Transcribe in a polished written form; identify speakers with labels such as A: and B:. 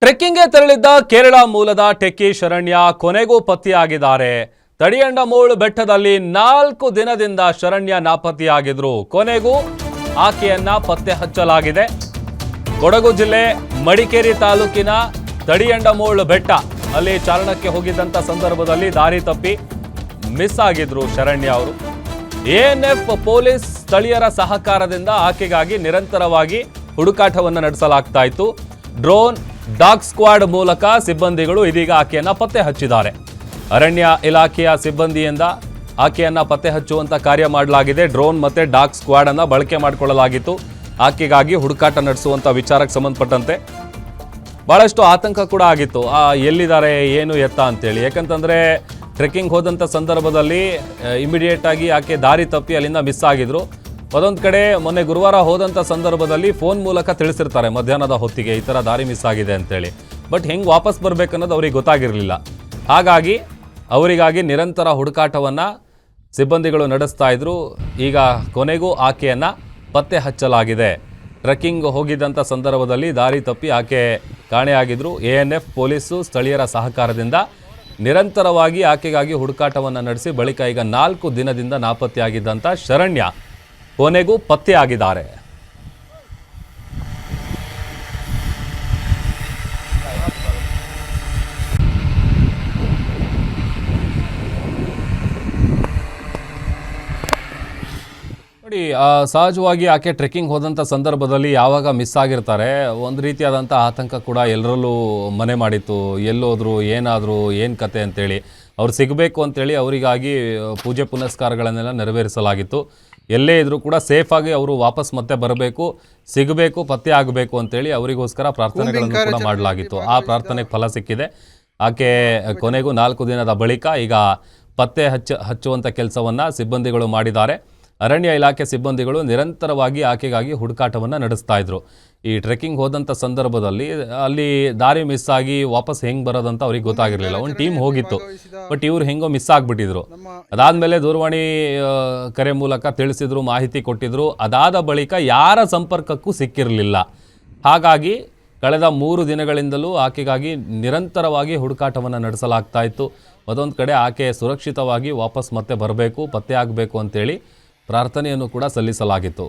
A: ಟ್ರೆಕ್ಕಿಂಗ್ಗೆ ತೆರಳಿದ್ದ ಕೇರಳ ಮೂಲದ ಟೆಕ್ಕಿ ಶರಣ್ಯ ಕೊನೆಗೂ ಪತ್ತೆಯಾಗಿದ್ದಾರೆ. ತಡಿಯಂಡಮೋಳ್ ಬೆಟ್ಟದಲ್ಲಿ 4 ದಿನದಿಂದ ಶರಣ್ಯ ನಾಪತ್ತೆಯಾಗಿದ್ರು. ಕೊನೆಗೂ ಆಕೆಯನ್ನ ಪತ್ತೆ ಹಚ್ಚಲಾಗಿದೆ. ಕೊಡಗು ಜಿಲ್ಲೆ ಮಡಿಕೇರಿ ತಾಲೂಕಿನ ತಡಿಯಂಡಮೋಳ್ ಬೆಟ್ಟ ಅಲ್ಲಿ ಚಾರಣಕ್ಕೆ ಹೋಗಿದ್ದಂತ ಸಂದರ್ಭದಲ್ಲಿ ದಾರಿ ತಪ್ಪಿ ಮಿಸ್ ಆಗಿದ್ರು ಶರಣ್ಯ ಅವರು. ಎಎನ್ಎಫ್ ಪೊಲೀಸ್ ಸ್ಥಳೀಯರ ಸಹಕಾರದಿಂದ ಆಕೆಗಾಗಿ ನಿರಂತರವಾಗಿ ಹುಡುಕಾಟವನ್ನು ನಡೆಸಲಾಗ್ತಾ ಇತ್ತು. ಡ್ರೋನ್, ಡಾಗ್ ಸ್ಕ್ವಾಡ್ ಮೂಲಕ ಸಿಬ್ಬಂದಿಗಳು ಇದೀಗ ಆಕೆಯನ್ನ ಪತ್ತೆ ಹಚ್ಚಿದ್ದಾರೆ. ಅರಣ್ಯ ಇಲಾಖೆಯ ಸಿಬ್ಬಂದಿಯಿಂದ ಆಕೆಯನ್ನ ಪತ್ತೆ ಹಚ್ಚುವಂತ ಕಾರ್ಯ ಮಾಡಲಾಗಿದೆ. ಡ್ರೋನ್ ಮತ್ತೆ ಡಾಗ್ ಸ್ಕ್ವಾಡ್ ಅನ್ನ ಬಳಕೆ ಮಾಡಿಕೊಳ್ಳಲಾಗಿತ್ತು. ಆಕೆಗಾಗಿ ಹುಡುಕಾಟ ನಡೆಸುವಂತ ವಿಚಾರಕ್ಕೆ ಸಂಬಂಧಪಟ್ಟಂತೆ ಬಹಳಷ್ಟು ಆತಂಕ ಕೂಡ ಆಗಿತ್ತು. ಎಲ್ಲಿದ್ದಾರೆ ಏನು ಎತ್ತ ಅಂತೇಳಿ. ಯಾಕಂತಂದ್ರೆ ಟ್ರೆಕ್ಕಿಂಗ್ ಹೋದಂಥ ಸಂದರ್ಭದಲ್ಲಿ ಇಮಿಡಿಯೇಟ್ ಆಗಿ ಆಕೆ ದಾರಿ ತಪ್ಪಿ ಅಲ್ಲಿಂದ ಮಿಸ್ ಆಗಿದ್ರು. ಅದೊಂದು ಕಡೆ ಮೊನ್ನೆ ಗುರುವಾರ ಹೋದಂಥ ಸಂದರ್ಭದಲ್ಲಿ ಫೋನ್ ಮೂಲಕ ತಿಳಿಸಿರ್ತಾರೆ ಮಧ್ಯಾಹ್ನದ ಹೊತ್ತಿಗೆ ಈ ಥರ ದಾರಿ ಮಿಸ್ ಆಗಿದೆ ಅಂತೇಳಿ. ಬಟ್ ಹೆಂಗೆ ವಾಪಸ್ ಬರಬೇಕನ್ನೋದು ಅವ್ರಿಗೆ ಗೊತ್ತಾಗಿರಲಿಲ್ಲ. ಹಾಗಾಗಿ ಅವರಿಗಾಗಿ ನಿರಂತರ ಹುಡುಕಾಟವನ್ನು ಸಿಬ್ಬಂದಿಗಳು ನಡೆಸ್ತಾ ಇದ್ರು. ಈಗ ಕೊನೆಗೂ ಆಕೆಯನ್ನು ಪತ್ತೆ ಹಚ್ಚಲಾಗಿದೆ. ಟ್ರೆಕ್ಕಿಂಗ್ ಹೋಗಿದ್ದಂಥ ಸಂದರ್ಭದಲ್ಲಿ ದಾರಿ ತಪ್ಪಿ ಆಕೆ ಕಾಣೆಯಾಗಿದ್ರು. ಎಎನ್ಎಫ್ ಪೊಲೀಸು ಸ್ಥಳೀಯರ ಸಹಕಾರದಿಂದ ನಿರಂತರವಾಗಿ ಆಕೆಗಾಗಿ ಹುಡುಕಾಟವನ್ನು ನಡೆಸಿ ಬಳಿಕ ಈಗ 4 ದಿನದಿಂದ ನಾಪತ್ತೆಯಾಗಿದ್ದಂಥ ಶರಣ್ಯ ಕೊನೆಗೂ ಪತ್ತೆಯಾಗಿದ್ದಾರೆ. ನೋಡಿ, ಸಹಜವಾಗಿ ಆಕೆ ಟ್ರೆಕ್ಕಿಂಗ್ ಹೋದಂಥ ಸಂದರ್ಭದಲ್ಲಿ ಯಾವಾಗ ಮಿಸ್ ಆಗಿರ್ತಾರೆ ಒಂದು ರೀತಿಯಾದಂಥ ಆತಂಕ ಕೂಡ ಎಲ್ಲರಲ್ಲೂ ಮನೆ ಮಾಡಿತ್ತು. ಎಲ್ಲೋದ್ರು, ಏನಾದರೂ, ಏನು ಕತೆ ಅಂತೇಳಿ ಅವ್ರು ಸಿಗಬೇಕು ಅಂತೇಳಿ ಅವರಿಗಾಗಿ ಪೂಜೆ ಪುನಸ್ಕಾರಗಳನ್ನೆಲ್ಲ ನೆರವೇರಿಸಲಾಗಿತ್ತು. ಎಲ್ಲೇ ಇದ್ರೂ ಕೂಡ ಸೇಫಾಗಿ ಅವರು ವಾಪಸ್ ಮತ್ತೆ ಬರಬೇಕು, ಸಿಗಬೇಕು, ಪತ್ತೆ ಆಗಬೇಕು ಅಂತೇಳಿ ಅವರಿಗೋಸ್ಕರ ಪ್ರಾರ್ಥನೆಗಳನ್ನು ಕೂಡ ಮಾಡಲಾಗಿತ್ತು. ಆ ಪ್ರಾರ್ಥನೆಗೆ ಫಲ ಸಿಕ್ಕಿದೆ. ಆಕೆ ಕೊನೆಗೂ 4 ದಿನದ ಬಳಿಕ ಈಗ ಪತ್ತೆ ಹಚ್ಚುವಂಥ ಕೆಲಸವನ್ನು ಸಿಬ್ಬಂದಿಗಳು ಮಾಡಿದ್ದಾರೆ. ಅರಣ್ಯ ಇಲಾಖೆ ಸಿಬ್ಬಂದಿಗಳು ನಿರಂತರವಾಗಿ ಆಕೆಗಾಗಿ ಹುಡುಕಾಟವನ್ನು ನಡೆಸ್ತಾ ಇದ್ರು. ಈ ಟ್ರೆಕ್ಕಿಂಗ್ ಹೋದಂಥ ಸಂದರ್ಭದಲ್ಲಿ ಅಲ್ಲಿ ದಾರಿ ಮಿಸ್ ಆಗಿ ವಾಪಸ್ ಹೆಂಗೆ ಬರೋದಂತ ಅವ್ರಿಗೆ ಗೊತ್ತಾಗಿರಲಿಲ್ಲ. ಒಂದು ಟೀಮ್ ಹೋಗಿತ್ತು, ಬಟ್ ಇವ್ರು ಹೆಂಗೋ ಮಿಸ್ ಆಗಿಬಿಟ್ಟಿದ್ರು. ಅದಾದಮೇಲೆ ದೂರವಾಣಿ ಕರೆ ಮೂಲಕ ತಿಳಿಸಿದ್ರು, ಮಾಹಿತಿ ಕೊಟ್ಟಿದ್ರು. ಅದಾದ ಬಳಿಕ ಯಾರ ಸಂಪರ್ಕಕ್ಕೂ ಸಿಕ್ಕಿರಲಿಲ್ಲ. ಹಾಗಾಗಿ ಕಳೆದ 3 ದಿನಗಳಿಂದಲೂ ಆಕೆಗಾಗಿ ನಿರಂತರವಾಗಿ ಹುಡುಕಾಟವನ್ನು ನಡೆಸಲಾಗ್ತಾ ಇತ್ತು. ಅದೊಂದು ಕಡೆ ಆಕೆ ಸುರಕ್ಷಿತವಾಗಿ ವಾಪಸ್ ಮತ್ತೆ ಬರಬೇಕು, ಪತ್ತೆ ಆಗಬೇಕು ಅಂತೇಳಿ ಪ್ರಾರ್ಥನೆಯನ್ನು ಕೂಡ ಸಲ್ಲಿಸಲಾಗಿತ್ತು.